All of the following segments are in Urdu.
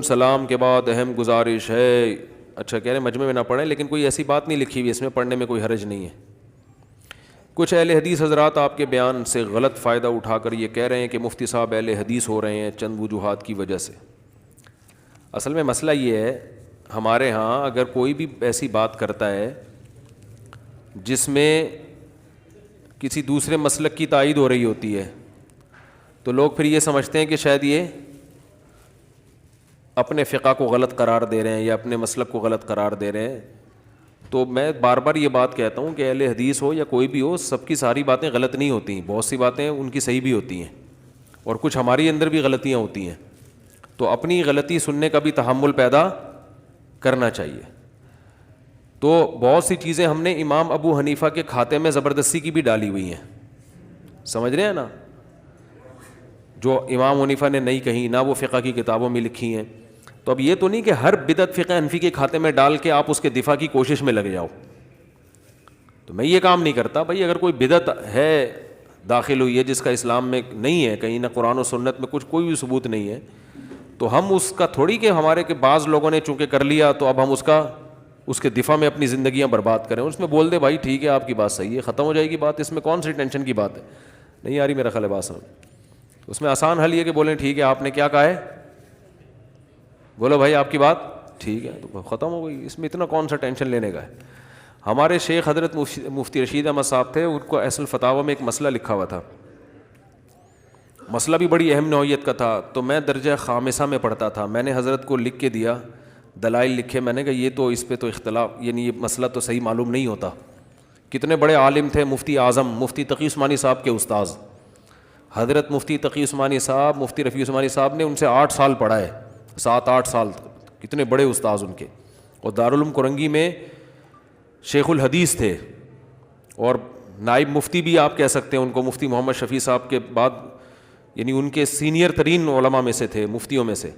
سلام کے بعد اہم گزارش ہے. اچھا کہہ رہے ہیں مجمع میں نہ پڑھیں, لیکن کوئی ایسی بات نہیں لکھی ہوئی, اس میں پڑھنے میں کوئی حرج نہیں ہے. کچھ اہل حدیث حضرات آپ کے بیان سے غلط فائدہ اٹھا کر یہ کہہ رہے ہیں کہ مفتی صاحب اہل حدیث ہو رہے ہیں چند وجوہات کی وجہ سے. اصل میں مسئلہ یہ ہے, ہمارے ہاں اگر کوئی بھی ایسی بات کرتا ہے جس میں کسی دوسرے مسلک کی تائید ہو رہی ہوتی ہے, تو لوگ پھر یہ سمجھتے ہیں کہ شاید یہ اپنے فقہ کو غلط قرار دے رہے ہیں یا اپنے مسلک کو غلط قرار دے رہے ہیں. تو میں بار بار یہ بات کہتا ہوں کہ اہل حدیث ہو یا کوئی بھی ہو, سب کی ساری باتیں غلط نہیں ہوتی, بہت سی باتیں ان کی صحیح بھی ہوتی ہیں اور کچھ ہماری اندر بھی غلطیاں ہوتی ہیں. تو اپنی غلطی سننے کا بھی تحمل پیدا کرنا چاہیے. تو بہت سی چیزیں ہم نے امام ابو حنیفہ کے کھاتے میں زبردستی کی بھی ڈالی ہوئی ہیں, سمجھ رہے ہیں نا, جو امام حنیفہ نے نہیں کہیں نہ وہ فقہ کی کتابوں میں لکھی ہیں. تو اب یہ تو نہیں کہ ہر بدعت فقہ حنفی کے کھاتے میں ڈال کے آپ اس کے دفاع کی کوشش میں لگ جاؤ. تو میں یہ کام نہیں کرتا. بھائی اگر کوئی بدعت ہے داخل ہوئی ہے جس کا اسلام میں نہیں ہے, کہیں نہ قرآن و سنت میں کچھ کوئی بھی ثبوت نہیں ہے, تو ہم اس کا تھوڑی کہ ہمارے کے بعض لوگوں نے چونکہ کر لیا تو اب ہم اس کے دفاع میں اپنی زندگیاں برباد کریں. اس میں بول دے بھائی ٹھیک ہے آپ کی بات صحیح ہے, ختم ہو جائے گی بات, اس میں کون سی ٹینشن کی بات ہے. نہیں آ رہی میرا خیال ہے بات سمجھ. اس میں آسان حل یہ کہ بولیں ٹھیک ہے آپ نے کیا کہا ہے, بولو بھائی آپ کی بات ٹھیک ہے, تو ختم ہو گئی. اس میں اتنا کون سا ٹینشن لینے کا ہے. ہمارے شیخ حضرت مفتی رشید احمد صاحب تھے, ان کو اصل فتاوی میں ایک مسئلہ لکھا ہوا تھا, مسئلہ بھی بڑی اہم نوعیت کا تھا. تو میں درجہ خامسہ میں پڑھتا تھا, میں نے حضرت کو لکھ کے دیا, دلائل لکھے. میں نے کہا یہ تو اس پہ تو اختلاف, یعنی یہ مسئلہ تو صحیح معلوم نہیں ہوتا. کتنے بڑے عالم تھے, مفتی اعظم مفتی تقی عثمانی صاحب کے استاذ حضرت مفتی تقی عثمانی صاحب, مفتی رفیع عثمانی صاحب نے ان سے 8 سال پڑھا ہے, 7-8 سال, کتنے بڑے استاذ ان کے. اور دارالعلوم کرنگی میں شیخ الحدیث تھے, اور نائب مفتی بھی آپ کہہ سکتے ہیں ان کو, مفتی محمد شفیع صاحب کے بعد, یعنی ان کے سینئر ترین علماء میں سے تھے, مفتیوں میں سے.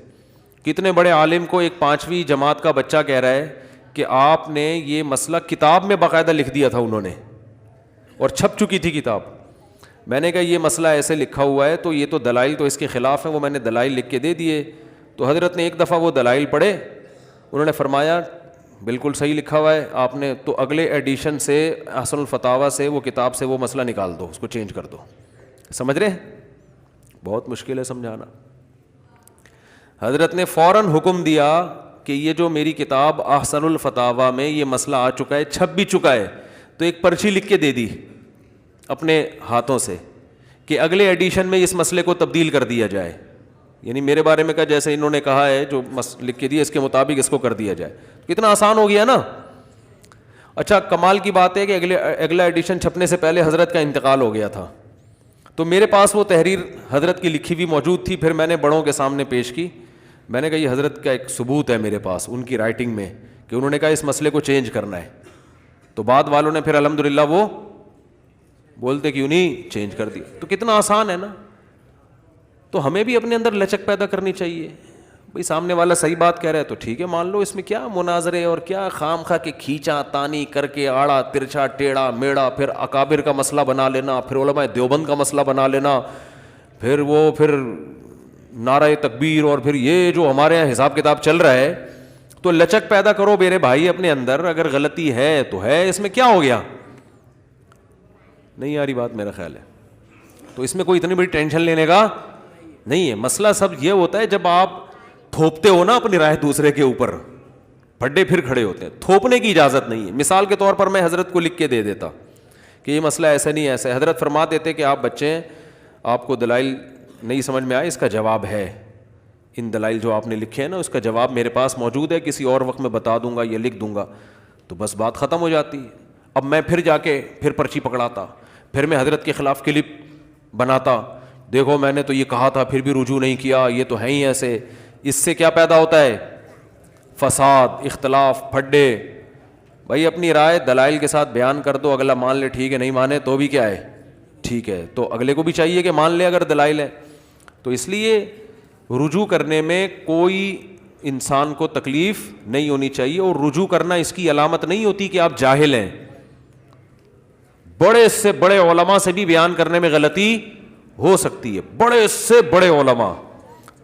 کتنے بڑے عالم کو ایک 5ویں جماعت کا بچہ کہہ رہا ہے کہ آپ نے یہ مسئلہ کتاب میں باقاعدہ لکھ دیا تھا انہوں نے, اور چھپ چکی تھی کتاب. میں نے کہا یہ مسئلہ ایسے لکھا ہوا ہے تو یہ تو دلائل تو اس کے خلاف ہیں, وہ میں نے دلائل لکھ کے دے دیے. تو حضرت نے ایک دفعہ وہ دلائل پڑھے, انہوں نے فرمایا بالکل صحیح لکھا ہوا ہے آپ نے, تو اگلے ایڈیشن سے احسن الفتاوی سے وہ کتاب سے وہ مسئلہ نکال دو, اس کو چینج کر دو. سمجھ رہے ہیں, بہت مشکل ہے سمجھانا. حضرت نے فوراً حکم دیا کہ یہ جو میری کتاب احسن الفتاوی میں یہ مسئلہ آ چکا ہے, چھپ بھی چکا ہے, تو ایک پرچی لکھ کے دے دی اپنے ہاتھوں سے کہ اگلے ایڈیشن میں اس مسئلے کو تبدیل کر دیا جائے. یعنی میرے بارے میں کہا جیسے انہوں نے کہا ہے جو لکھ کے دیا اس کے مطابق اس کو کر دیا جائے. کتنا آسان ہو گیا نا. اچھا کمال کی بات ہے کہ اگلا ایڈیشن چھپنے سے پہلے حضرت کا انتقال ہو گیا تھا, تو میرے پاس وہ تحریر حضرت کی لکھی ہوئی موجود تھی. پھر میں نے بڑوں کے سامنے پیش کی, میں نے کہا یہ حضرت کا ایک ثبوت ہے میرے پاس ان کی رائٹنگ میں کہ انہوں نے کہا اس مسئلے کو چینج کرنا ہے. تو بعد والوں نے پھر الحمدللہ وہ بولتے کیوں نہیں چینج کر دی. تو کتنا آسان ہے نا. تو ہمیں بھی اپنے اندر لچک پیدا کرنی چاہیے. بھئی سامنے والا صحیح بات کہہ رہا ہے تو ٹھیک ہے مان لو, اس میں کیا مناظرے اور کیا خام خواہ کے کھینچا تانی کر کے آڑا ترچھا ٹیڑھا میڑا, پھر اکابر کا مسئلہ بنا لینا, پھر علماء دیوبند کا مسئلہ بنا لینا, پھر نعرہ تکبیر, اور پھر یہ جو ہمارے یہاں حساب کتاب چل رہا ہے. تو لچک پیدا کرو میرے بھائی اپنے اندر, اگر غلطی ہے تو ہے, اس میں کیا ہو گیا. نہیں آ رہی بات میرا خیال ہے. تو اس میں کوئی اتنی بڑی ٹینشن لینے کا نہیں ہے. مسئلہ سب یہ ہوتا ہے جب آپ تھوپتے ہو نا اپنی رائے دوسرے کے اوپر, پھڈے پھر کھڑے ہوتے ہیں. تھوپنے کی اجازت نہیں ہے. مثال کے طور پر میں حضرت کو لکھ کے دے دیتا کہ یہ مسئلہ ایسا نہیں ایسا ہے. حضرت فرما دیتے کہ آپ بچے ہیں, آپ کو دلائل نہیں سمجھ میں آئے, اس کا جواب ہے, ان دلائل جو آپ نے لکھے ہیں نا اس کا جواب میرے پاس موجود ہے, کسی اور وقت میں بتا دوں گا یا لکھ دوں گا. تو بس بات ختم ہو جاتی ہے. اب میں پھر جا کے پھر پرچی پکڑاتا, پھر میں حضرت کے خلاف کلپ بناتا, دیکھو میں نے تو یہ کہا تھا پھر بھی رجوع نہیں کیا, یہ تو ہے ہی ایسے. اس سے کیا پیدا ہوتا ہے, فساد, اختلاف, پھڈے. بھائی اپنی رائے دلائل کے ساتھ بیان کر دو, اگلا مان لے ٹھیک ہے, نہیں مانے تو بھی کیا ہے ٹھیک ہے. تو اگلے کو بھی چاہیے کہ مان لے اگر دلائل ہے. تو اس لیے رجوع کرنے میں کوئی انسان کو تکلیف نہیں ہونی چاہیے, اور رجوع کرنا اس کی علامت نہیں ہوتی کہ آپ جاہل ہیں. بڑے سے بڑے علماء سے بھی بیان کرنے میں غلطی ہو سکتی ہے, بڑے سے بڑے علماء.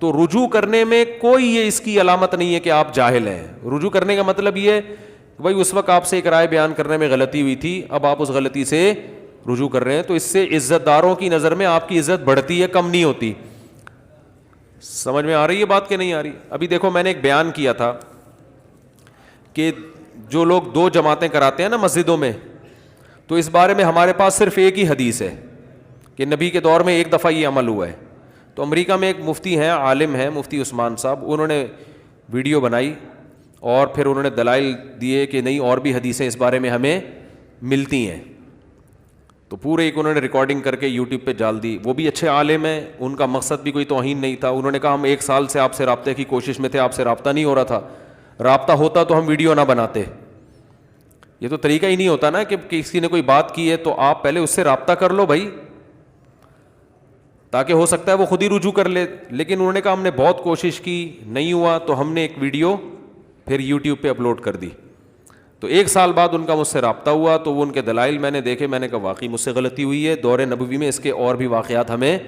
تو رجوع کرنے میں کوئی یہ اس کی علامت نہیں ہے کہ آپ جاہل ہیں. رجوع کرنے کا مطلب یہ ہے کہ بھائی اس وقت آپ سے ایک رائے بیان کرنے میں غلطی ہوئی تھی, اب آپ اس غلطی سے رجوع کر رہے ہیں, تو اس سے عزت داروں کی نظر میں آپ کی عزت بڑھتی ہے, کم نہیں ہوتی. سمجھ میں آ رہی ہے بات کہ نہیں آ رہی؟ ابھی دیکھو میں نے ایک بیان کیا تھا کہ جو لوگ 2 جماعتیں کراتے ہیں نا مسجدوں میں, تو اس بارے میں ہمارے پاس صرف ایک ہی حدیث ہے کہ نبی کے دور میں ایک دفعہ یہ عمل ہوا ہے. تو امریکہ میں ایک مفتی ہیں, عالم ہیں, مفتی عثمان صاحب, انہوں نے ویڈیو بنائی اور پھر انہوں نے دلائل دیے کہ نہیں اور بھی حدیثیں اس بارے میں ہمیں ملتی ہیں. تو پورے ایک انہوں نے ریکارڈنگ کر کے یوٹیوب پہ ڈال دی. وہ بھی اچھے عالم ہیں, ان کا مقصد بھی کوئی توہین نہیں تھا. انہوں نے کہا ہم 1 سال سے آپ سے رابطے کی کوشش میں تھے, آپ سے رابطہ نہیں ہو رہا تھا, رابطہ ہوتا تو ہم ویڈیو نہ بناتے. یہ تو طریقہ ہی نہیں ہوتا نا کہ کسی نے کوئی بات کی ہے تو آپ پہلے اس سے رابطہ کر لو بھائی, تاکہ ہو سکتا ہے وہ خود ہی رجوع کر لے. لیکن انہوں نے کہا ہم نے بہت کوشش کی, نہیں ہوا, تو ہم نے ایک ویڈیو پھر یوٹیوب پہ اپلوڈ کر دی. تو 1 سال بعد ان کا مجھ سے رابطہ ہوا, تو وہ ان کے دلائل میں نے دیکھے, میں نے کہا واقعی مجھ سے غلطی ہوئی ہے, دور نبوی میں اس کے اور بھی واقعات ہمیں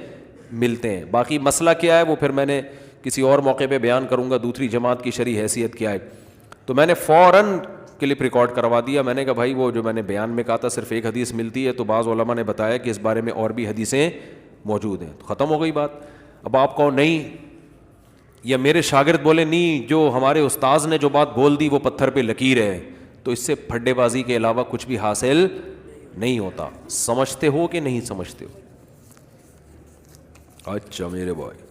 ملتے ہیں. باقی مسئلہ کیا ہے وہ پھر میں نے کسی اور موقع پہ بیان کروں گا, دوسری جماعت کی شرعی حیثیت کیا ہے. تو میں نے فوراً کلپ ریکارڈ کروا دیا. میں نے کہا بھائی وہ جو میں نے بیان میں کہا تھا صرف ایک حدیث ملتی ہے, تو بعض علماء نے بتایا کہ اس بارے میں اور بھی حدیثیں موجود ہیں. تو ختم ہو گئی بات. اب آپ کہو نہیں, یا میرے شاگرد بولے نہیں جو ہمارے استاذ نے جو بات بول دی وہ پتھر پہ لکیر ہے, تو اس سے پھڈے بازی کے علاوہ کچھ بھی حاصل نہیں ہوتا. سمجھتے ہو کہ نہیں سمجھتے ہو؟ اچھا میرے بھائی,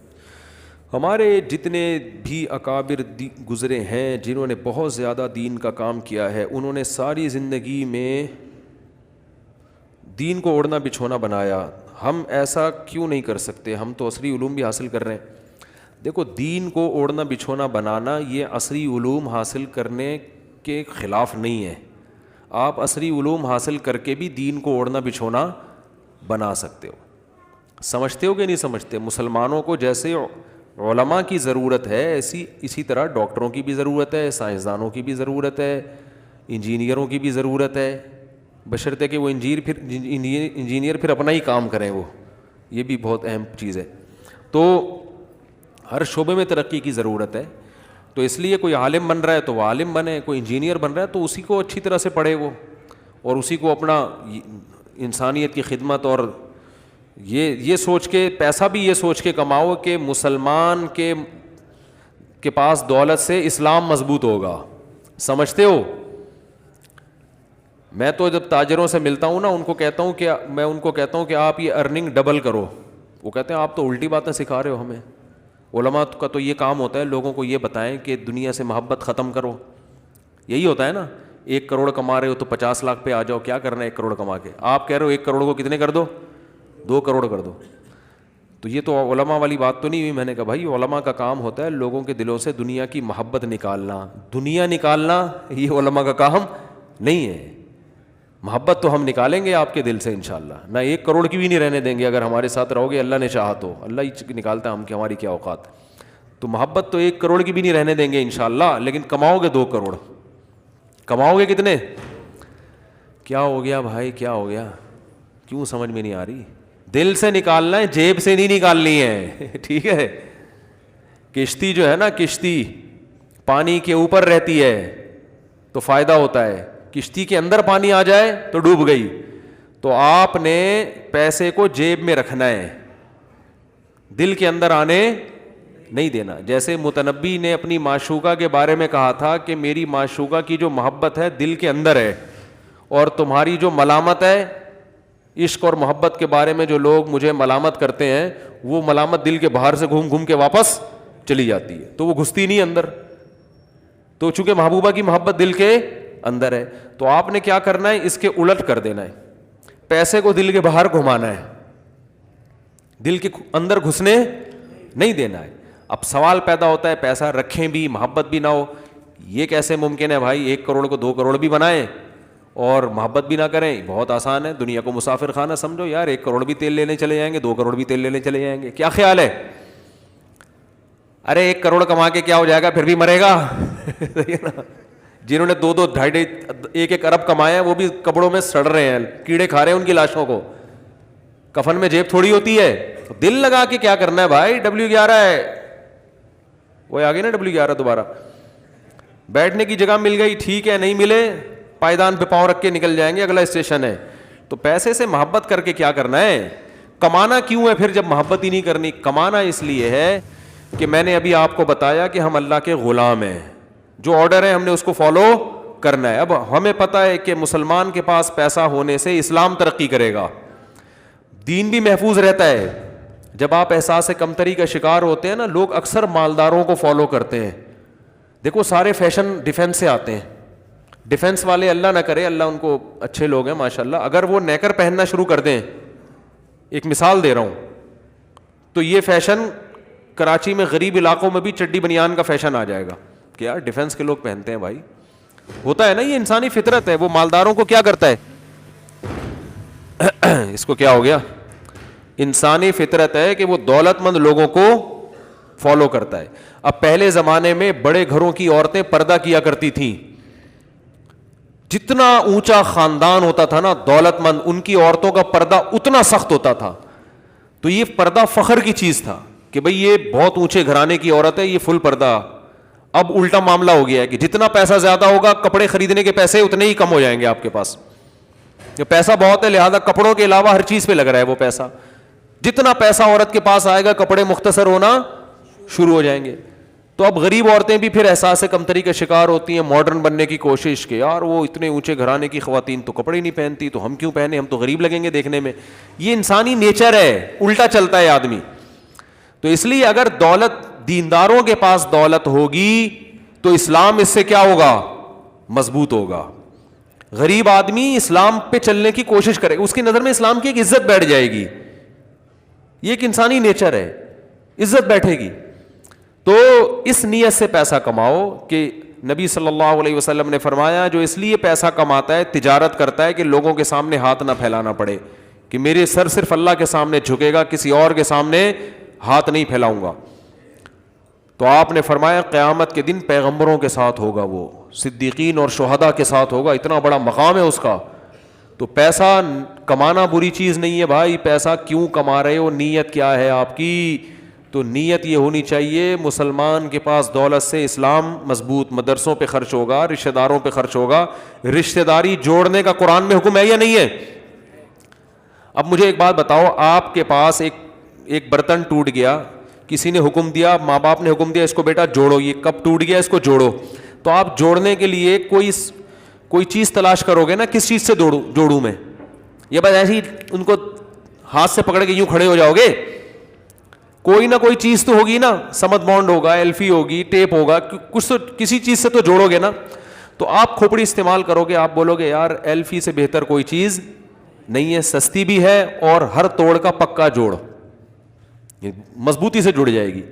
ہمارے جتنے بھی اکابر گزرے ہیں جنہوں نے بہت زیادہ دین کا کام کیا ہے, انہوں نے ساری زندگی میں دین کو اوڑھنا بچھونا بنایا. ہم ایسا کیوں نہیں کر سکتے؟ ہم تو عصری علوم بھی حاصل کر رہے ہیں. دیکھو دین کو اوڑھنا بچھونا بنانا یہ عصری علوم حاصل کرنے کے خلاف نہیں ہے. آپ عصری علوم حاصل کر کے بھی دین کو اوڑھنا بچھونا بنا سکتے ہو. سمجھتے ہو کہ نہیں سمجھتے؟ مسلمانوں کو جیسے علماء کی ضرورت ہے اسی طرح ڈاکٹروں کی بھی ضرورت ہے, سائنسدانوں کی بھی ضرورت ہے, انجینئروں کی بھی ضرورت ہے, بشرطے کہ وہ انجینئر پھر اپنا ہی کام کریں. وہ یہ بھی بہت اہم چیز ہے. تو ہر شعبے میں ترقی کی ضرورت ہے. تو اس لیے کوئی عالم بن رہا ہے تو وہ عالم بنے, کوئی انجینئر بن رہا ہے تو اسی کو اچھی طرح سے پڑھے وہ, اور اسی کو اپنا انسانیت کی خدمت اور یہ سوچ کے, پیسہ بھی یہ سوچ کے کماؤ کہ مسلمان کے پاس دولت سے اسلام مضبوط ہوگا. سمجھتے ہو؟ میں تو جب تاجروں سے ملتا ہوں نا, ان کو کہتا ہوں کہ آپ یہ ارننگ ڈبل کرو. وہ کہتے ہیں آپ تو الٹی باتیں سکھا رہے ہو ہمیں. علماء کا تو یہ کام ہوتا ہے لوگوں کو یہ بتائیں کہ دنیا سے محبت ختم کرو. یہی ہوتا ہے نا, 1 کروڑ کما رہے ہو تو 50 لاکھ پہ آ جاؤ, کیا کرنا ہے 1 کروڑ کما کے؟ آپ کہہ رہے ہو 1 کروڑ کو کتنے کر دو, 2 کروڑ کر دو. تو یہ تو علماء والی بات تو نہیں ہوئی. میں نے کہا بھائی علماء کا کام ہوتا ہے لوگوں کے دلوں سے دنیا کی محبت نکالنا. دنیا نکالنا یہ علماء کا کام نہیں ہے. محبت تو ہم نکالیں گے آپ کے دل سے انشاءاللہ, نہ 1 کروڑ کی بھی نہیں رہنے دیں گے اگر ہمارے ساتھ رہو گے. اللہ نے چاہا تو, اللہ ہی نکالتا ہے, ہم کی ہماری کیا اوقات. تو محبت تو 1 کروڑ کی بھی نہیں رہنے دیں گے انشاءاللہ, لیکن کماؤ گے 2 کروڑ. کماؤ گے کتنے؟ کیا ہو گیا بھائی, کیا ہو گیا؟ کیوں سمجھ میں نہیں آ رہی؟ دل سے نکالنا ہے, جیب سے نہیں نکالنی ہے. ٹھیک ہے؟ کشتی جو ہے نا, کشتی پانی کے اوپر رہتی ہے تو فائدہ ہوتا ہے, کشتی کے اندر پانی آ جائے تو ڈوب گئی. تو آپ نے پیسے کو جیب میں رکھنا ہے, دل کے اندر آنے نہیں دینا. جیسے متنبی نے اپنی معشوقہ کے بارے میں کہا تھا کہ میری معشوقہ کی جو محبت ہے دل کے اندر ہے, اور تمہاری جو ملامت ہے عشق اور محبت کے بارے میں جو لوگ مجھے ملامت کرتے ہیں وہ ملامت دل کے باہر سے گھوم گھوم کے واپس چلی جاتی ہے, تو وہ گھستی نہیں اندر. تو چونکہ محبوبہ کی محبت دل کے اندر ہے, تو آپ نے کیا کرنا ہے, اس کے الٹ کر دینا ہے. پیسے کو دل کے باہر گھمانا ہے, دل کے اندر گھسنے نہیں دینا ہے. اب سوال پیدا ہوتا ہے پیسہ رکھیں بھی محبت بھی نہ ہو. یہ کیسے ممکن ہے بھائی؟ 1 کروڑ کو 2 کروڑ بھی بنائیں اور محبت بھی نہ کریں. بہت آسان ہے, دنیا کو مسافر خانہ سمجھو یار. 1 کروڑ بھی تیل لینے چلے جائیں گے, 2 کروڑ بھی تیل لینے چلے جائیں گے. کیا خیال ہے؟ ارے 1 کروڑ کما کے کیا ہو جائے گا, پھر بھی مرے گا. جنہوں نے 2 2.5 1 ارب کمایا وہ بھی کپڑوں میں سڑ رہے ہیں, کیڑے کھا رہے ہیں ان کی لاشوں کو. کفن میں جیب تھوڑی ہوتی ہے. دل لگا کے کیا کرنا ہے بھائی؟ W11 ہے, کوئی آگے نا W11 دوبارہ. بیٹھنے کی جگہ مل گئی ٹھیک ہے, نہیں ملے پائیدان پہ پاؤں رکھ کے نکل جائیں گے, اگلا اسٹیشن ہے. تو پیسے سے محبت کر کے کیا کرنا ہے؟ کمانا کیوں ہے پھر جب محبت ہی نہیں کرنی؟ کمانا اس لیے ہے کہ میں نے ابھی آپ کو بتایا کہ ہم اللہ کے غلام ہیں, جو آرڈر ہے ہم نے اس کو فالو کرنا ہے. اب ہمیں پتہ ہے کہ مسلمان کے پاس پیسہ ہونے سے اسلام ترقی کرے گا, دین بھی محفوظ رہتا ہے. جب آپ احساس کمتری کا شکار ہوتے ہیں نا, لوگ اکثر مالداروں کو فالو کرتے ہیں. دیکھو سارے فیشن ڈیفینس سے آتے ہیں. ڈیفینس والے اللہ نہ کرے, اللہ ان کو اچھے لوگ ہیں ماشاءاللہ, اگر وہ نیکر پہننا شروع کر دیں, ایک مثال دے رہا ہوں, تو یہ فیشن کراچی میں غریب علاقوں میں بھی چڈی بنیان کا فیشن آ جائے گا کہ یار ڈیفینس کے لوگ پہنتے ہیں. بھائی ہوتا ہے نا, یہ انسانی فطرت ہے. وہ مالداروں کو کیا کرتا ہے, اس کو کیا ہو گیا, انسانی فطرت ہے کہ وہ دولت مند لوگوں کو فالو کرتا ہے. اب پہلے زمانے میں بڑے گھروں کی عورتیں پردہ کیا کرتی تھیں. جتنا اونچا خاندان ہوتا تھا نا دولت مند, ان کی عورتوں کا پردہ اتنا سخت ہوتا تھا. تو یہ پردہ فخر کی چیز تھا کہ بھئی یہ بہت اونچے گھرانے کی عورت ہے, یہ فل پردہ. اب الٹا معاملہ ہو گیا ہے کہ جتنا پیسہ زیادہ ہوگا, کپڑے خریدنے کے پیسے اتنے ہی کم ہو جائیں گے آپ کے پاس. پیسہ بہت ہے لہذا کپڑوں کے علاوہ ہر چیز پہ لگ رہا ہے وہ پیسہ. جتنا پیسہ عورت کے پاس آئے گا کپڑے مختصر ہونا شروع ہو جائیں گے. تو اب غریب عورتیں بھی پھر احساس کمتری کا شکار ہوتی ہیں, ماڈرن بننے کی کوشش کہ یار وہ اتنے اونچے گھرانے کی خواتین تو کپڑے نہیں پہنتی, تو ہم کیوں پہنے, ہم تو غریب لگیں گے دیکھنے میں. یہ انسانی نیچر ہے, الٹا چلتا ہے آدمی. تو اس لیے اگر دولت, دینداروں کے پاس دولت ہوگی تو اسلام اس سے کیا ہوگا, مضبوط ہوگا. غریب آدمی اسلام پہ چلنے کی کوشش کرے گا, اس کی نظر میں اسلام کی ایک عزت بیٹھ جائے گی. یہ ایک انسانی نیچر ہے, عزت بیٹھے گی. تو اس نیت سے پیسہ کماؤ کہ نبی صلی اللہ علیہ وسلم نے فرمایا جو اس لیے پیسہ کماتا ہے, تجارت کرتا ہے کہ لوگوں کے سامنے ہاتھ نہ پھیلانا پڑے, کہ میرے سر صرف اللہ کے سامنے جھکے گا, کسی اور کے سامنے ہاتھ نہیں پھیلاؤں گا. تو آپ نے فرمایا قیامت کے دن پیغمبروں کے ساتھ ہوگا, وہ صدیقین اور شہداء کے ساتھ ہوگا, اتنا بڑا مقام ہے اس کا. تو پیسہ کمانا بری چیز نہیں ہے بھائی. پیسہ کیوں کما رہے ہو, نیت کیا ہے آپ کی؟ تو نیت یہ ہونی چاہیے مسلمان کے پاس دولت سے اسلام مضبوط, مدرسوں پہ خرچ ہوگا, رشتہ داروں پہ خرچ ہوگا. رشتہ داری جوڑنے کا قرآن میں حکم ہے یا نہیں ہے؟ اب مجھے ایک بات بتاؤ, آپ کے پاس ایک برتن ٹوٹ گیا, کسی نے حکم دیا, ماں باپ نے حکم دیا اس کو بیٹا جوڑو, یہ کب ٹوٹ گیا اس کو جوڑو. تو آپ جوڑنے کے لیے کوئی چیز تلاش کرو گے نا, کس چیز سے جوڑوں میں, یہ بس ایسے ہی ان کو ہاتھ سے پکڑ کے یوں کھڑے ہو جاؤ گے؟ کوئی نہ کوئی چیز تو ہوگی نا, سمت بانڈ ہوگا, ایلفی ہوگی, ٹیپ ہوگا, کچھ تو کسی چیز سے تو جوڑو گے نا. تو آپ کھوپڑی استعمال کرو گے, آپ بولو گے یار ایلفی سے بہتر کوئی چیز نہیں ہے, سستی بھی ہے اور ہر توڑ کا پکا جوڑ, مضبوطی سے جڑ جائے گی.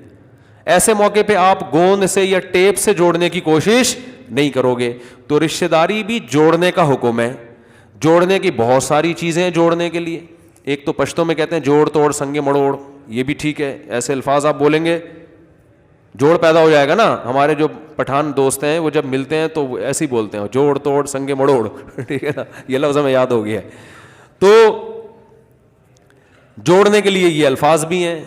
ایسے موقع پہ آپ گوند سے یا ٹیپ سے جوڑنے کی کوشش نہیں کرو گے. تو رشتہ داری بھی جوڑنے کا حکم ہے. جوڑنے کی بہت ساری چیزیں ہیں جوڑنے کے لیے. ایک تو پشتوں میں کہتے ہیں جوڑ توڑ سنگے مڑوڑ, یہ بھی ٹھیک ہے, ایسے الفاظ آپ بولیں گے جوڑ پیدا ہو جائے گا نا. ہمارے جو پٹھان دوست ہیں وہ جب ملتے ہیں تو ایسے ہی بولتے ہیں جوڑ توڑ سنگے مڑوڑ, ٹھیک ہے نا, یہ لفظ ہمیں یاد ہو گیا ہے. تو جوڑنے کے لیے یہ الفاظ بھی ہیں,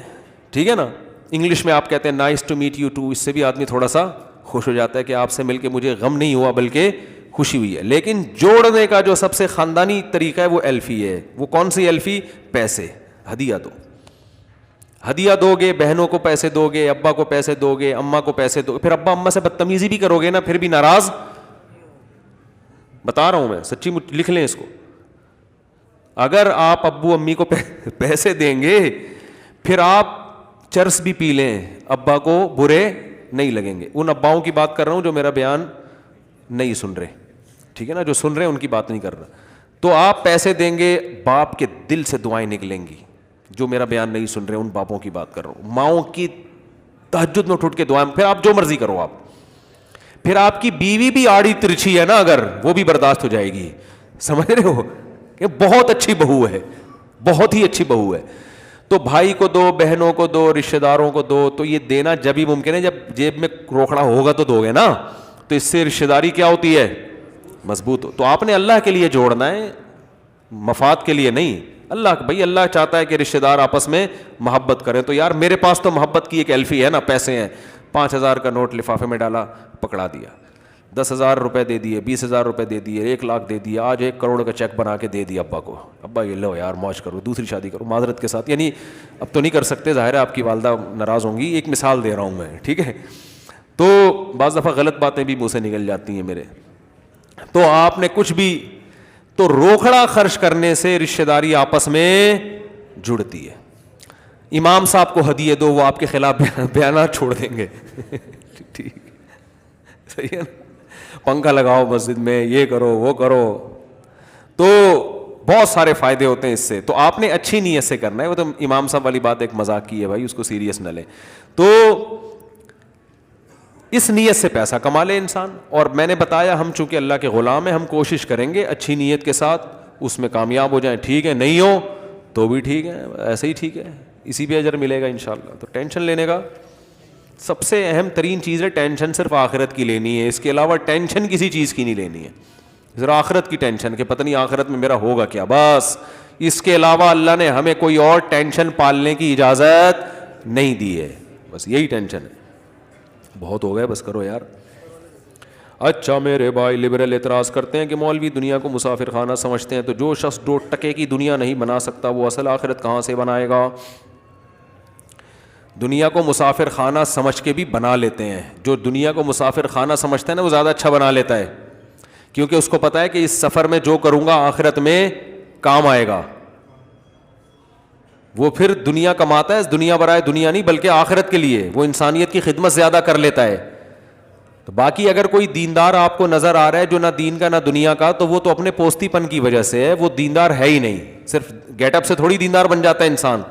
ٹھیک ہے نا. انگلش میں آپ کہتے ہیں nice to meet you too, اس سے بھی آدمی تھوڑا سا خوش ہو جاتا ہے کہ آپ سے مل کے مجھے غم نہیں ہوا بلکہ خوشی ہوئی ہے. لیکن جوڑنے کا جو سب سے خاندانی طریقہ ہے وہ ایلفی ہے. وہ کون سی ایلفی؟ پیسے, ہدیہ دو. ہدیہ دو گے, بہنوں کو پیسے دو گے, ابا کو پیسے دو گے, اماں کو پیسے دو گے, پھر ابا اماں سے بدتمیزی بھی کرو گے نا, پھر بھی ناراض. بتا رہا ہوں میں سچی, لکھ لیں اس کو. اگر آپ ابو امی کو پیسے دیں گے پھر آپ چرس بھی پی لیں, ابا کو برے نہیں لگیں گے. ان اباؤں کی بات کر رہا ہوں جو میرا بیان نہیں سن رہے, ٹھیک ہے نا, جو سن رہے ہیں ان کی بات نہیں کر رہا. تو آپ پیسے دیں گے, باپ کے دل سے دعائیں نکلیں گی. جو میرا بیان نہیں سن رہے ان باپوں کی بات کر رہا ہوں. ماؤں کی تہجد میں اٹھ کے دعائیں, پھر آپ جو مرضی کرو آپ. پھر آپ کی بیوی بھی آڑی ترچھی ہے نا, اگر وہ بھی برداشت ہو جائے گی. سمجھ رہے ہو کہ بہت اچھی بہو ہے, بہت ہی اچھی بہو ہے. تو بھائی کو دو, بہنوں کو دو, رشتہ داروں کو دو. تو یہ دینا جب ہی ممکن ہے جب جیب میں روکڑا ہوگا تو دو گے نا. تو اس سے رشتہ داری کیا ہوتی ہے؟ مضبوط ہو. تو آپ نے اللہ کے لیے جوڑنا ہے, مفاد کے لیے نہیں. اللہ بھائی اللہ چاہتا ہے کہ رشتہ دار آپس میں محبت کریں. تو یار میرے پاس تو محبت کی ایک ایلفی ہے نا, پیسے ہیں. 5,000 کا نوٹ لفافے میں ڈالا, پکڑا دیا, 10,000 روپے دے دیے, 20,000 روپے دے دیے, 1 لاکھ دے دیا, آج 1 کروڑ کا چیک بنا کے دے دیا ابا کو, ابا یہ لو یار موج کرو, دوسری شادی کرو معذرت کے ساتھ, یعنی اب تو نہیں کر سکتے, ظاہر ہے آپ کی والدہ ناراض ہوں گی, ایک مثال دے رہا ہوں میں, ٹھیک ہے. تو بعض دفعہ غلط باتیں بھی منہ سے نکل جاتی ہیں میرے. تو آپ نے کچھ بھی, تو روکھڑا خرچ کرنے سے رشتہ داری آپس میں جڑتی ہے. امام صاحب کو ہدیے دو, وہ آپ کے خلاف بیانات چھوڑ دیں گے, ٹھیک صحیح ہے نا, پنکھا لگاؤ مسجد میں, یہ کرو وہ کرو, تو بہت سارے فائدے ہوتے ہیں اس سے. تو آپ نے اچھی نیت سے کرنا ہے, وہ تو امام صاحب والی بات ایک مذاق کی ہے بھائی, اس کو سیریس نہ لیں. تو اس نیت سے پیسہ کما لے انسان. اور میں نے بتایا ہم چونکہ اللہ کے غلام ہیں, ہم کوشش کریں گے اچھی نیت کے ساتھ اس میں کامیاب ہو جائیں, ٹھیک ہے, نہیں ہو تو بھی ٹھیک ہے, ایسے ہی ٹھیک ہے, اسی پہ اجر ملے گا انشاءاللہ. تو ٹینشن لینے کا سب سے اہم ترین چیز ہے, ٹینشن صرف آخرت کی لینی ہے, اس کے علاوہ ٹینشن کسی چیز کی نہیں لینی ہے. ذرا آخرت کی ٹینشن کہ پتہ نہیں آخرت میں میرا ہوگا کیا, بس اس کے علاوہ اللہ نے ہمیں کوئی اور ٹینشن پالنے کی اجازت نہیں دی ہے, بس یہی ٹینشن ہے. بہت ہو گئے, بس کرو یار. اچھا میرے بھائی, لبرل اعتراض کرتے ہیں کہ مولوی دنیا کو مسافر خانہ سمجھتے ہیں, تو جو شخص 2 ٹکے کی دنیا نہیں بنا سکتا وہ اصل آخرت کہاں سے بنائے گا؟ دنیا کو مسافر خانہ سمجھ کے بھی بنا لیتے ہیں. جو دنیا کو مسافر خانہ سمجھتا ہے نا وہ زیادہ اچھا بنا لیتا ہے, کیونکہ اس کو پتا ہے کہ اس سفر میں جو کروں گا آخرت میں کام آئے گا. وہ پھر دنیا کماتا ہے, دنیا برائے دنیا نہیں بلکہ آخرت کے لیے, وہ انسانیت کی خدمت زیادہ کر لیتا ہے. تو باقی اگر کوئی دیندار آپ کو نظر آ رہا ہے جو نہ دین کا نہ دنیا کا, تو وہ تو اپنے پوستی پن کی وجہ سے ہے, وہ دیندار ہے ہی نہیں. صرف گیٹ اپ سے تھوڑی دیندار بن جاتا ہے انسان.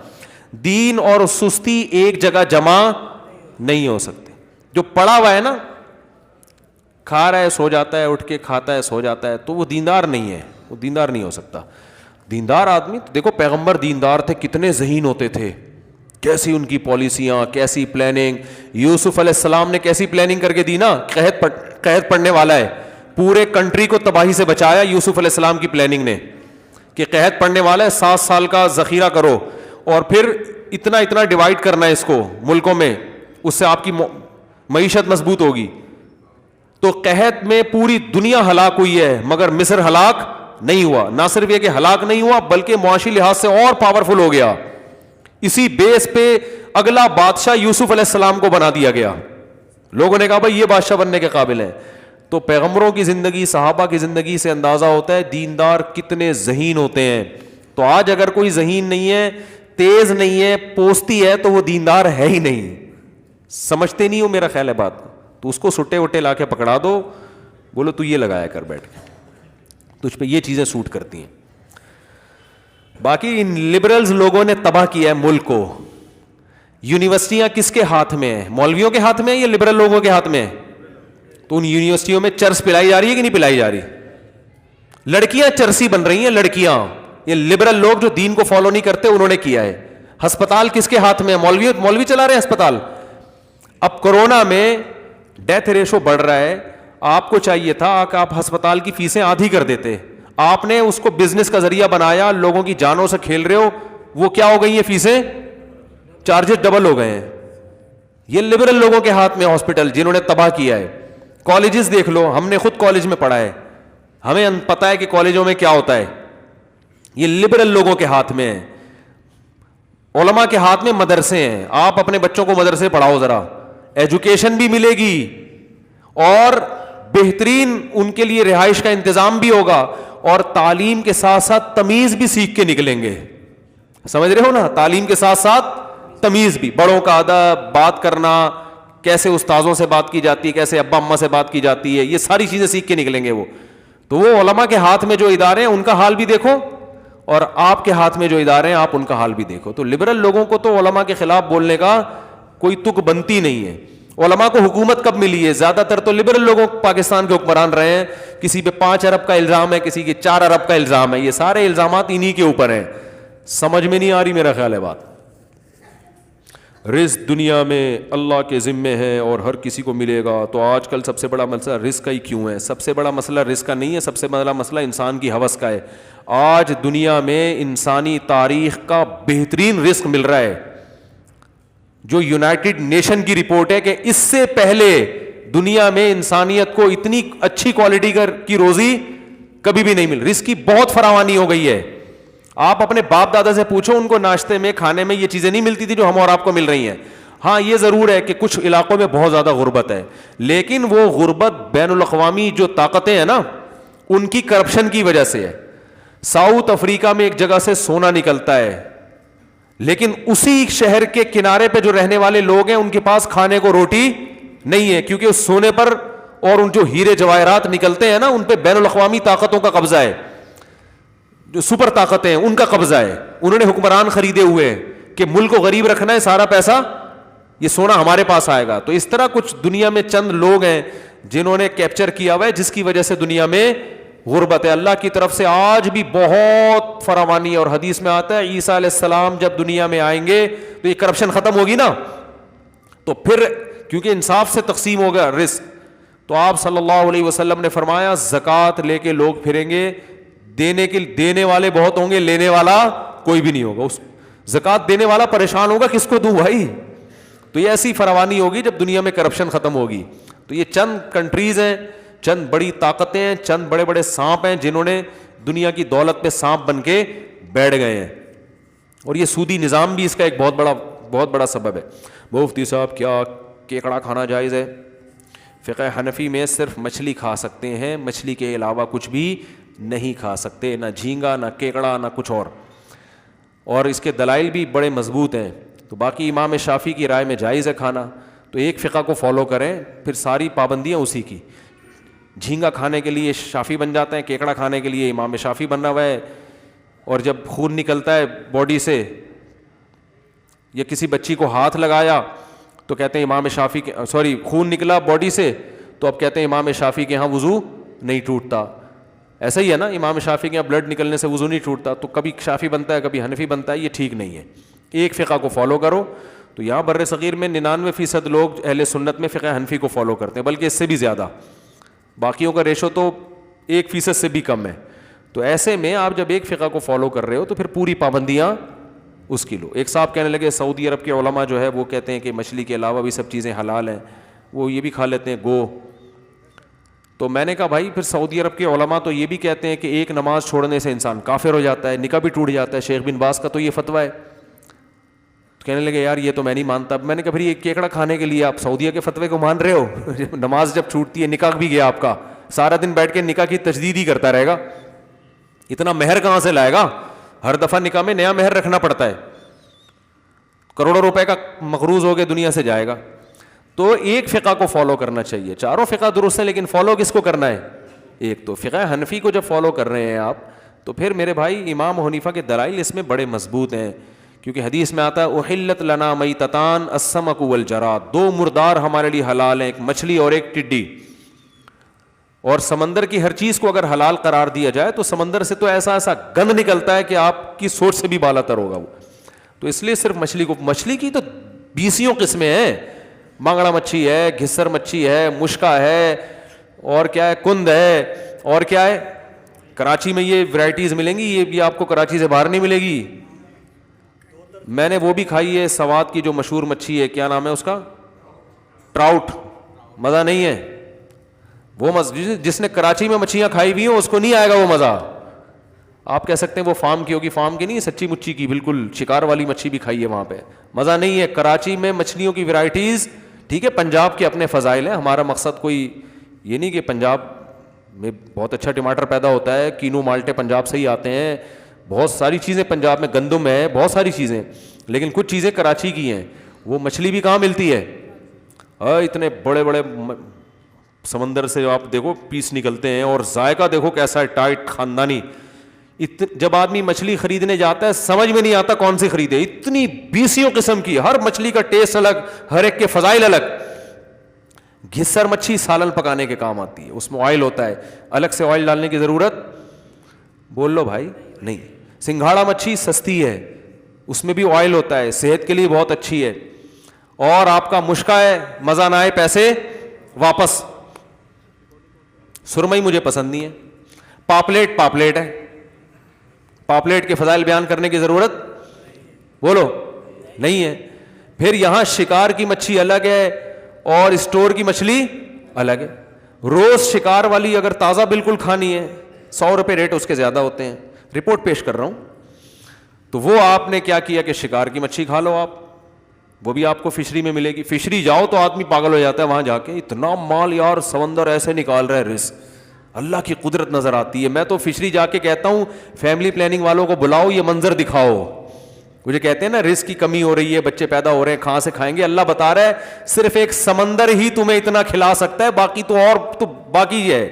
دین اور سستی ایک جگہ جمع نہیں ہو سکتے. جو پڑا ہوا ہے نا, کھا رہا ہے سو جاتا ہے, اٹھ کے کھاتا ہے سو جاتا ہے, تو وہ دیندار نہیں ہے, وہ دیندار نہیں ہو سکتا. دیندار آدمی, دیکھو پیغمبر دیندار تھے, کتنے ذہین ہوتے تھے, کیسی ان کی پالیسیاں, کیسی پلاننگ. یوسف علیہ السلام نے کیسی پلاننگ کر کے دی نا, قحط پڑنے والا ہے, پورے کنٹری کو تباہی سے بچایا یوسف علیہ السلام کی پلاننگ نے, کہ قحط پڑنے والا ہے, 7 سال کا ذخیرہ کرو, اور پھر اتنا اتنا ڈیوائڈ کرنا ہے اس کو ملکوں میں, اس سے آپ کی معیشت مضبوط ہوگی. تو قحط میں پوری دنیا ہلاک ہوئی ہے, مگر مصر ہلاک نہیں ہوا. نہ صرف یہ کہ ہلاک نہیں ہوا بلکہ معاشی لحاظ سے اور پاورفل ہو گیا. اسی بیس پہ اگلا بادشاہ یوسف علیہ السلام کو بنا دیا گیا. لوگوں نے کہا بھائی یہ بادشاہ بننے کے قابل ہے. تو پیغمبروں کی زندگی, صحابہ کی زندگی سے اندازہ ہوتا ہے دیندار کتنے ذہین ہوتے ہیں. تو آج اگر کوئی ذہین نہیں ہے, تیز نہیں ہے, پوستی ہے, تو وہ دیندار ہے ہی نہیں. سمجھتے نہیں ہو میرا خیال ہے بات. تو اس کو سٹے وٹے لا کے پکڑا دو, بولو تو یہ لگایا کر بیٹھ کے, تجھ پہ یہ چیزیں سوٹ کرتی ہیں. باقی ان لبرلز لوگوں نے تباہ کیا ہے ملک کو. یونیورسٹیاں کس کے ہاتھ میں ہیں, مولویوں کے ہاتھ میں یا لبرل لوگوں کے ہاتھ میں؟ تو ان یونیورسٹیوں میں چرس پلائی جا رہی ہے کہ نہیں پلائی جا رہی؟ لڑکیاں چرسی بن رہی ہیں, لڑکیاں. یہ لبرل لوگ جو دین کو فالو نہیں کرتے انہوں نے کیا ہے. ہسپتال کس کے ہاتھ میں ہے؟ مولوی چلا رہے ہیں ہسپتال. اب کورونا میں ڈیتھ ریشو بڑھ رہا ہے, آپ کو چاہیے تھا کہ آپ ہسپتال کی فیسیں آدھی کر دیتے. آپ نے اس کو بزنس کا ذریعہ بنایا, لوگوں کی جانوں سے کھیل رہے ہو. وہ کیا ہو گئی ہیں فیسیں, چارجز ڈبل ہو گئے ہیں. یہ لبرل لوگوں کے ہاتھ میں ہاسپٹل جنہوں نے تباہ کیا ہے. کالجز دیکھ لو, ہم نے خود کالج میں پڑھا ہے, ہمیں پتا ہے کہ کالجوں میں کیا ہوتا ہے. یہ لبرل لوگوں کے ہاتھ میں ہے. علماء کے ہاتھ میں مدرسے ہیں. آپ اپنے بچوں کو مدرسے پڑھاؤ, ذرا ایجوکیشن بھی ملے گی اور بہترین ان کے لیے رہائش کا انتظام بھی ہوگا, اور تعلیم کے ساتھ ساتھ تمیز بھی سیکھ کے نکلیں گے. سمجھ رہے ہو نا, تعلیم کے ساتھ ساتھ تمیز بھی, بڑوں کا ادب, بات کرنا, کیسے استاذوں سے بات کی جاتی ہے, کیسے ابا اماں سے بات کی جاتی ہے, یہ ساری چیزیں سیکھ کے نکلیں گے وہ. تو وہ علماء کے ہاتھ میں جو ادارے ہیں ان کا حال بھی دیکھو, اور آپ کے ہاتھ میں جو ادارے ہیں آپ ان کا حال بھی دیکھو. تو لبرل لوگوں کو تو علماء کے خلاف بولنے کا کوئی تک بنتی نہیں ہے. علماء کو حکومت کب ملی ہے؟ زیادہ تر تو لبرل لوگوں پاکستان کے حکمران رہے ہیں. کسی پہ 5 ارب کا الزام ہے, کسی کے 4 ارب کا الزام ہے. یہ سارے الزامات انہی کے اوپر ہیں. سمجھ میں نہیں آ رہی میرا خیال ہے بات. رزق دنیا میں اللہ کے ذمے ہے اور ہر کسی کو ملے گا. تو آج کل سب سے بڑا مسئلہ رزق کا ہی کیوں ہے؟ سب سے بڑا مسئلہ رزق کا نہیں ہے, سب سے بڑا مسئلہ انسان کی ہوس کا ہے. آج دنیا میں انسانی تاریخ کا بہترین رزق مل رہا ہے. جو یونائٹڈ نیشن کی رپورٹ ہے کہ اس سے پہلے دنیا میں انسانیت کو اتنی اچھی کوالٹی کی روزی کبھی بھی نہیں مل. رزق کی بہت فراوانی ہو گئی ہے. آپ اپنے باپ دادا سے پوچھو, ان کو ناشتے میں کھانے میں یہ چیزیں نہیں ملتی تھی جو ہم اور آپ کو مل رہی ہیں. ہاں یہ ضرور ہے کہ کچھ علاقوں میں بہت زیادہ غربت ہے, لیکن وہ غربت بین الاقوامی جو طاقتیں ہیں نا ان کی کرپشن کی وجہ سے ہے. ساؤتھ افریقہ میں ایک جگہ سے سونا نکلتا ہے, لیکن اسی شہر کے کنارے پہ جو رہنے والے لوگ ہیں ان کے پاس کھانے کو روٹی نہیں ہے, کیونکہ اس سونے پر اور ان جو ہیرے جواہرات نکلتے ہیں نا ان پہ بین الاقوامی طاقتوں کا قبضہ ہے, جو سپر طاقتیں ہیں ان کا قبضہ ہے. انہوں نے حکمران خریدے ہوئے ہیں کہ ملک کو غریب رکھنا ہے, سارا پیسہ یہ سونا ہمارے پاس آئے گا. تو اس طرح کچھ دنیا میں چند لوگ ہیں جنہوں نے کیپچر کیا ہوا ہے, جس کی وجہ سے دنیا میں غربت ہے. اللہ کی طرف سے آج بھی بہت فراوانی ہے, اور حدیث میں آتا ہے عیسیٰ علیہ السلام جب دنیا میں آئیں گے تو یہ کرپشن ختم ہوگی نا, تو پھر کیونکہ انصاف سے تقسیم ہوگا رزق, تو آپ صلی اللہ علیہ وسلم نے فرمایا زکوٰۃ لے کے لوگ پھریں گے, دینے والے بہت ہوں گے, لینے والا کوئی بھی نہیں ہوگا. اس زکوٰۃ دینے والا پریشان ہوگا کس کو دوں بھائی. تو یہ ایسی فراوانی ہوگی جب دنیا میں کرپشن ختم ہوگی. تو یہ چند کنٹریز ہیں, چند بڑی طاقتیں ہیں, چند بڑے بڑے سانپ ہیں جنہوں نے دنیا کی دولت پہ سانپ بن کے بیٹھ گئے ہیں, اور یہ سودی نظام بھی اس کا ایک بہت بڑا سبب ہے. مفتی صاحب کیا کیکڑا کھانا جائز ہے؟ فقہ حنفی میں صرف مچھلی کھا سکتے ہیں, مچھلی کے علاوہ کچھ بھی نہیں کھا سکتے, نہ جھینگا نہ کیکڑا نہ کچھ اور اس کے دلائل بھی بڑے مضبوط ہیں. تو باقی امام شافعی کی رائے میں جائز ہے کھانا, تو ایک فقہ کو فالو کریں, پھر ساری پابندیاں اسی کی. جھینگا کھانے کے لیے شافعی بن جاتے ہیں, کیکڑا کھانے کے لیے امام شافعی بننا ہوا ہے, اور جب خون نکلتا ہے باڈی سے یا کسی بچی کو ہاتھ لگایا تو کہتے ہیں امام شافعی خون نکلا باڈی سے تو اب کہتے ہیں امام شافعی کے ہاں وضو نہیں ٹوٹتا. ایسا ہی ہے نا, امام شافعی کے یہاں بلڈ نکلنے سے وضو نہیں ٹوٹتا, تو کبھی شافعی بنتا ہے کبھی حنفی بنتا ہے, یہ ٹھیک نہیں ہے. ایک فقہ کو فالو کرو. تو یہاں بر صغیر میں 99% لوگ اہل سنت میں فقہ حنفی کو فالو کرتے ہیں, بلکہ اس سے بھی زیادہ, باقیوں کا ریشو تو 1% سے بھی کم ہے. تو ایسے میں آپ جب ایک فقہ کو فالو کر رہے ہو تو پھر پوری پابندیاں اس کی لو. ایک صاحب کہنے لگے سعودی عرب کے علماء جو ہے وہ کہتے ہیں کہ مچھلی کے علاوہ بھی سب چیزیں حلال ہیں, وہ یہ بھی کھا لیتے ہیں گو. تو میں نے کہا بھائی پھر سعودی عرب کے علماء تو یہ بھی کہتے ہیں کہ ایک نماز چھوڑنے سے انسان کافر ہو جاتا ہے, نکاح بھی ٹوٹ جاتا ہے, شیخ بن باز کا تو یہ فتویٰ ہے. تو کہنے لگے یار یہ تو میں نہیں مانتا. میں نے کہا پھر یہ کیکڑا کھانے کے لیے آپ سعودیہ کے فتوے کو مان رہے ہو؟ نماز جب چھوٹتی ہے, نکاح بھی گیا آپ کا, سارا دن بیٹھ کے نکاح کی تجدید ہی کرتا رہے گا, اتنا مہر کہاں سے لائے گا؟ ہر دفعہ نکاح میں نیا مہر رکھنا پڑتا ہے, کروڑوں روپے کا مقروض ہو کے دنیا سے جائے گا. تو ایک فقہ کو فالو کرنا چاہیے. چاروں فقہ درست ہیں, لیکن فالو کس کو کرنا ہے؟ ایک. تو فقہ حنفی کو جب فالو کر رہے ہیں آپ, تو پھر میرے بھائی امام حنیفہ کے دلائل اس میں بڑے مضبوط ہیں, کیونکہ حدیث میں آتا ہے احلت لنا میتتان السمک والجراد, 2 مردار ہمارے لیے حلال ہیں, ایک مچھلی اور ایک ٹڈی. اور سمندر کی ہر چیز کو اگر حلال قرار دیا جائے تو سمندر سے تو ایسا گند نکلتا ہے کہ آپ کی سوچ سے بھی بالا تر ہوگا وہ. تو اس لیے صرف مچھلی کی تو 20 قسمیں ہیں, مانگڑا مچھی ہے, گھسر مچھی ہے, مشکا ہے, اور کیا ہے, کند ہے, اور کیا ہے. کراچی میں یہ ورائٹیز ملیں گی, یہ بھی آپ کو کراچی سے باہر نہیں ملے گی. میں نے وہ بھی کھائی ہے, سوات کی جو مشہور مچھی ہے, کیا نام ہے اس کا, ٹراؤٹ. مزہ نہیں ہے وہ, جس نے کراچی میں مچھلیاں کھائی ہوئی ہیں اس کو نہیں آئے گا وہ مزہ. آپ کہہ سکتے ہیں وہ فارم کی ہوگی, فارم کی نہیں, سچی مچھی کی, بالکل شکار والی مچھی بھی کھائی ہے وہاں پہ, مزہ نہیں ہے. کراچی میں مچھلیوں کی ورائٹیز, ٹھیک ہے پنجاب کے اپنے فضائل ہیں, ہمارا مقصد کوئی یہ نہیں کہ پنجاب میں بہت اچھا ٹماٹر پیدا ہوتا ہے, کینو مالٹے پنجاب سے ہی آتے ہیں, بہت ساری چیزیں پنجاب میں, گندم ہے, بہت ساری چیزیں, لیکن کچھ چیزیں کراچی کی ہیں. وہ مچھلی بھی کہاں ملتی ہے؟ اتنے بڑے بڑے سمندر سے آپ دیکھو پیس نکلتے ہیں, اور ذائقہ دیکھو کیسا ہے, ٹائٹ خاندانی. جب آدمی مچھلی خریدنے جاتا ہے سمجھ میں نہیں آتا کون سی خریدے, اتنی 20 قسم کی, ہر مچھلی کا ٹیسٹ الگ, ہر ایک کے فضائل الگ. گھسر مچھی سالن پکانے کے کام آتی ہے, اس میں آئل ہوتا ہے, الگ سے آئل ڈالنے کی ضرورت بول لو بھائی نہیں. سنگھاڑا مچھی سستی ہے, اس میں بھی آئل ہوتا ہے, صحت کے لیے بہت اچھی ہے. اور آپ کا مشکا ہے, مزہ نہ آئے پیسے واپس. سرمئی مجھے پسند نہیں ہے. پاپلیٹ ہے, پاپلیٹ کے فضائل بیان کرنے کی ضرورت بولو نہیں ہے. پھر یہاں شکار کی مچھلی الگ ہے اور اسٹور کی مچھلی الگ ہے. روز شکار والی اگر تازہ بالکل کھانی ہے 100 روپے ریٹ اس کے زیادہ ہوتے ہیں. رپورٹ پیش کر رہا ہوں. تو وہ آپ نے کیا کیا کہ شکار کی مچھلی کھا لو آپ, وہ بھی آپ کو فشری میں ملے گی. فشری جاؤ تو آدمی پاگل ہو جاتا ہے وہاں جا کے, اتنا مال یار سمندر ایسے نکال رہا ہے رزق, اللہ کی قدرت نظر آتی ہے. میں تو فشری جا کے کہتا ہوں فیملی پلاننگ والوں کو بلاؤ, یہ منظر دکھاؤ. مجھے کہتے ہیں نا رزق کی کمی ہو رہی ہے, بچے پیدا ہو رہے ہیں, کہاں سے کھائیں گے؟ اللہ بتا رہا ہے صرف ایک سمندر ہی تمہیں اتنا کھلا سکتا ہے, باقی تو باقی ہے.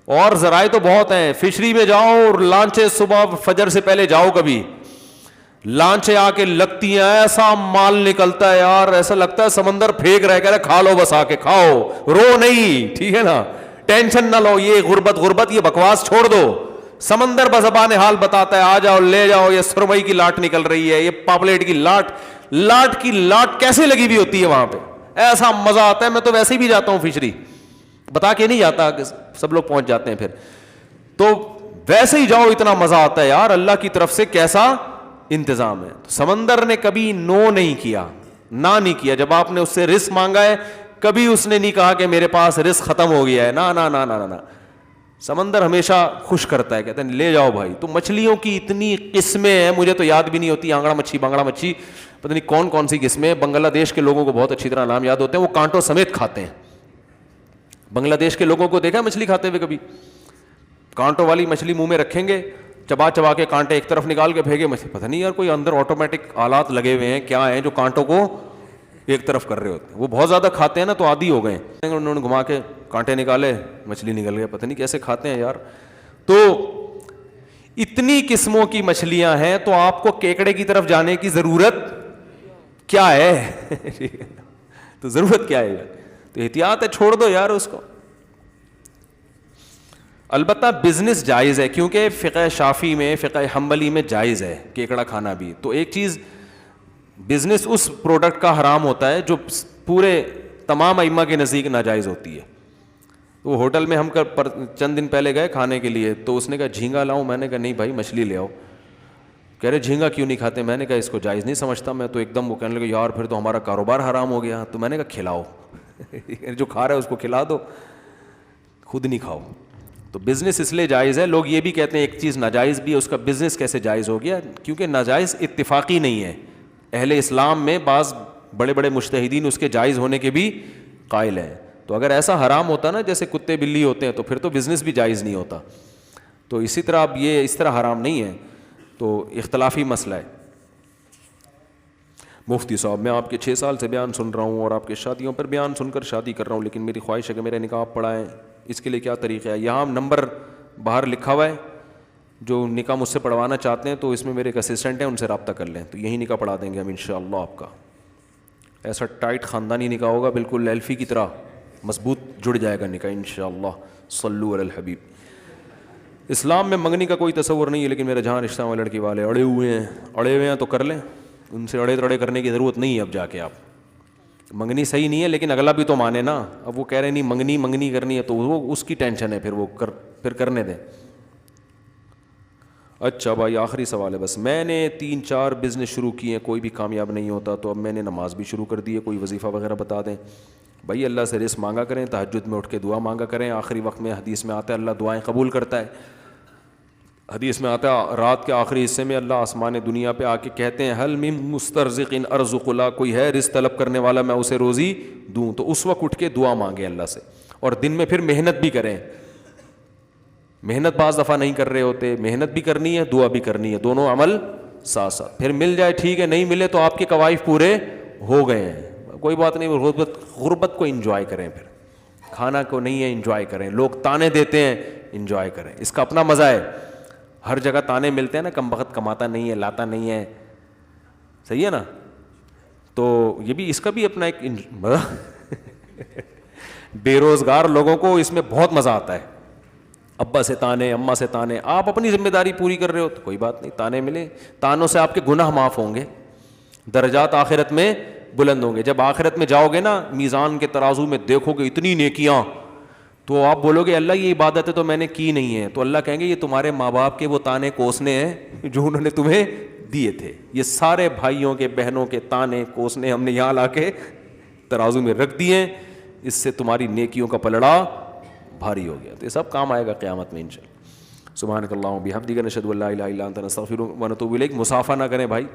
اور ذرائع تو بہت ہیں. فشری میں جاؤ اور لانچیں صبح فجر سے پہلے جاؤ, کبھی لانچیں آ کے لگتی ہیں, ایسا مال نکلتا ہے یار, ایسا لگتا ہے سمندر پھینک رہا ہے, کہہ رہا کھا لو بس آ کے کھاؤ, رو نہیں, ٹھیک ہے نا, ٹینشن نہ لو. یہ غربت یہ بکواس چھوڑ دو. سمندر بزبان حال بتاتا ہے, آ جاؤ لے جاؤ. یہ سرمئی کی لاٹ نکل رہی ہے, یہ پاپلیٹ کی لاٹ کیسے لگی ہوئی ہوتی ہے وہاں پہ, ایسا مزہ آتا ہے. میں تو ویسے بھی جاتا ہوں فشری, بتا کے نہیں جاتا, سب لوگ پہنچ جاتے ہیں. پھر تو ویسے ہی جاؤ, اتنا مزہ آتا ہے یار, اللہ کی طرف سے کیسا انتظام ہے. تو سمندر نے کبھی نو نہیں کیا, نہ نہیں کیا. جب آپ نے اس سے رزق مانگا ہے کبھی اس نے نہیں کہا کہ میرے پاس رزق ختم ہو گیا ہے, نہ نہ نہ نہ نہ. سمندر ہمیشہ خوش کرتا ہے, کہتے ہیں لے جاؤ بھائی. تو مچھلیوں کی اتنی قسمیں ہیں, مجھے تو یاد بھی نہیں ہوتی. آنگڑا مچھلی, بانگڑا مچھلی, پتہ نہیں کون سی قسمیں. بنگلہ دیش کے لوگوں کو بہت اچھی طرح نام یاد ہوتے ہیں, وہ کانٹوں سمیت کھاتے ہیں. بنگلہ دیش کے لوگوں کو دیکھا مچھلی کھاتے ہوئے کبھی؟ کانٹوں والی مچھلی منہ میں رکھیں گے, چبا کے کانٹے ایک طرف نکال کے پھینکے مچھلی. پتہ نہیں یار کوئی اندر آٹومیٹک آلات لگے ہوئے ہیں کیا ہیں جو کانٹوں کو ایک طرف کر رہے ہوتے ہیں. وہ بہت زیادہ کھاتے ہیں نا, تو عادی ہو گئے ہیں. انہوں نے گھما کے کانٹے نکالے, مچھلی نکل گئے. پتہ نہیں کیسے کھاتے ہیں یار. تو اتنی قسموں کی مچھلیاں ہیں, تو آپ کو کیکڑے کی طرف جانے کی ضرورت کیا ہے؟ تو ضرورت کیا ہے یار؟ تو احتیاط ہے, چھوڑ دو یار اس کو. البتہ بزنس جائز ہے, کیونکہ فقہ شافعی میں, فقہ حنبلی میں جائز ہے کیکڑا کھانا بھی. تو ایک چیز, بزنس اس پروڈکٹ کا حرام ہوتا ہے جو پورے تمام ائمہ کے نزدیک ناجائز ہوتی ہے. وہ ہوٹل میں ہم چند دن پہلے گئے کھانے کے لیے, تو اس نے کہا جھینگا لاؤں, میں نے کہا نہیں بھائی مچھلی لے آؤ. کہہ رہے جھینگا کیوں نہیں کھاتے؟ میں نے کہا اس کو جائز نہیں سمجھتا میں. تو ایک دم وہ کہنے لگے یار پھر تو ہمارا کاروبار حرام ہو گیا. تو میں نے کہا کھلاؤ, جو کھا رہا ہے اس کو کھلا دو, خود نہیں کھاؤ. تو بزنس اس لیے جائز ہے. لوگ یہ بھی کہتے ہیں ایک چیز ناجائز بھی ہے, اس کا بزنس کیسے جائز ہو گیا؟ کیونکہ ناجائز اتفاقی نہیں ہے. اہل اسلام میں بعض بڑے بڑے مجتہدین اس کے جائز ہونے کے بھی قائل ہیں. تو اگر ایسا حرام ہوتا نا جیسے کتے بلی ہوتے ہیں, تو پھر تو بزنس بھی جائز نہیں ہوتا. تو اسی طرح اب یہ اس طرح حرام نہیں ہے, تو اختلافی مسئلہ ہے. مفتی صاحب میں آپ کے 6 سال سے بیان سن رہا ہوں اور آپ کے شادیوں پر بیان سن کر شادی کر رہا ہوں, لیکن میری خواہش ہے کہ میرے نکاح پڑھائیں, اس کے لیے کیا طریقہ ہے؟ یہاں نمبر باہر لکھا ہوا ہے, جو نکاح مجھ سے پڑھوانا چاہتے ہیں تو اس میں میرے ایک اسسٹنٹ ہیں, ان سے رابطہ کر لیں, تو یہی نکاح پڑھا دیں گے ہم انشاءاللہ. آپ کا ایسا ٹائٹ خاندانی نکاح ہوگا, بالکل ایلفی کی طرح مضبوط جڑ جائے گا نکاح انشاءاللہ. صلو علی الحبیب. اسلام میں منگنی کا کوئی تصور نہیں ہے, لیکن میرے جہاں رشتہ میں لڑکی والے اڑے ہوئے ہیں تو کر لیں, ان سے اڑے تڑے کرنے کی ضرورت نہیں ہے. اب جا کے آپ منگنی صحیح نہیں ہے, لیکن اگلا بھی تو مانے نا. اب وہ کہہ رہے نہیں منگنی کرنی ہے, تو وہ اس کی ٹینشن ہے, پھر کرنے دیں. اچھا بھائی آخری سوال ہے بس. میں نے 3-4 بزنس شروع کیے ہیں, کوئی بھی کامیاب نہیں ہوتا, تو اب میں نے نماز بھی شروع کر دی ہے, کوئی وظیفہ وغیرہ بتا دیں. بھائی اللہ سے رزق مانگا کریں, تہجد میں اٹھ کے دعا مانگا کریں. آخری وقت میں حدیث میں آتا ہے اللہ دعائیں قبول کرتا ہے. حدیث میں آتا ہے رات کے آخری حصے میں اللہ آسمان دنیا پہ آ کے کہتے ہیں حل من مسترزق ارزق لا, کوئی ہے رزق طلب کرنے والا میں اسے روزی دوں. تو اس وقت اٹھ کے دعا مانگے اللہ سے, اور دن میں پھر محنت بھی کریں. محنت بعض دفعہ نہیں کر رہے ہوتے, محنت بھی کرنی ہے, دعا بھی کرنی ہے, دونوں عمل ساتھ ساتھ. پھر مل جائے ٹھیک ہے, نہیں ملے تو آپ کے قوائف پورے ہو گئے ہیں, کوئی بات نہیں. غربت کو انجوائے کریں, پھر کھانا کو نہیں ہے انجوائے کریں. لوگ تانے دیتے ہیں, انجوائے کریں, اس کا اپنا مزہ ہے. ہر جگہ تانے ملتے ہیں نا, کم وقت کماتا نہیں ہے, لاتا نہیں ہے, صحیح ہے نا. تو یہ بھی اس کا بھی اپنا ایک مزہ. بے روزگار لوگوں کو اس میں بہت مزہ آتا ہے. ابا سے تانے, اماں سے تانے, آپ اپنی ذمہ داری پوری کر رہے ہو تو کوئی بات نہیں, تانے ملے. تانوں سے آپ کے گناہ معاف ہوں گے, درجات آخرت میں بلند ہوں گے. جب آخرت میں جاؤ گے نا, میزان کے ترازو میں دیکھو گے اتنی نیکیاں, تو آپ بولو گے اللہ یہ عبادت ہے تو میں نے کی نہیں ہے, تو اللہ کہیں گے یہ تمہارے ماں باپ کے وہ تانے کوسنے ہیں جو انہوں نے تمہیں دیے تھے. یہ سارے بھائیوں کے بہنوں کے تانے کوسنے ہم نے یہاں لا کے ترازو میں رکھ دیے, اس سے تمہاری نیکیوں کا پلڑا بھاری ہو گیا. تو یہ سب کام آئے گا قیامت میں انشاءاللہ. سبحانک اللہم و بحمدک نشہد ان لا الہ الا انت نستغفرک و نتوب الیک. مصافحہ نہ کریں بھائی.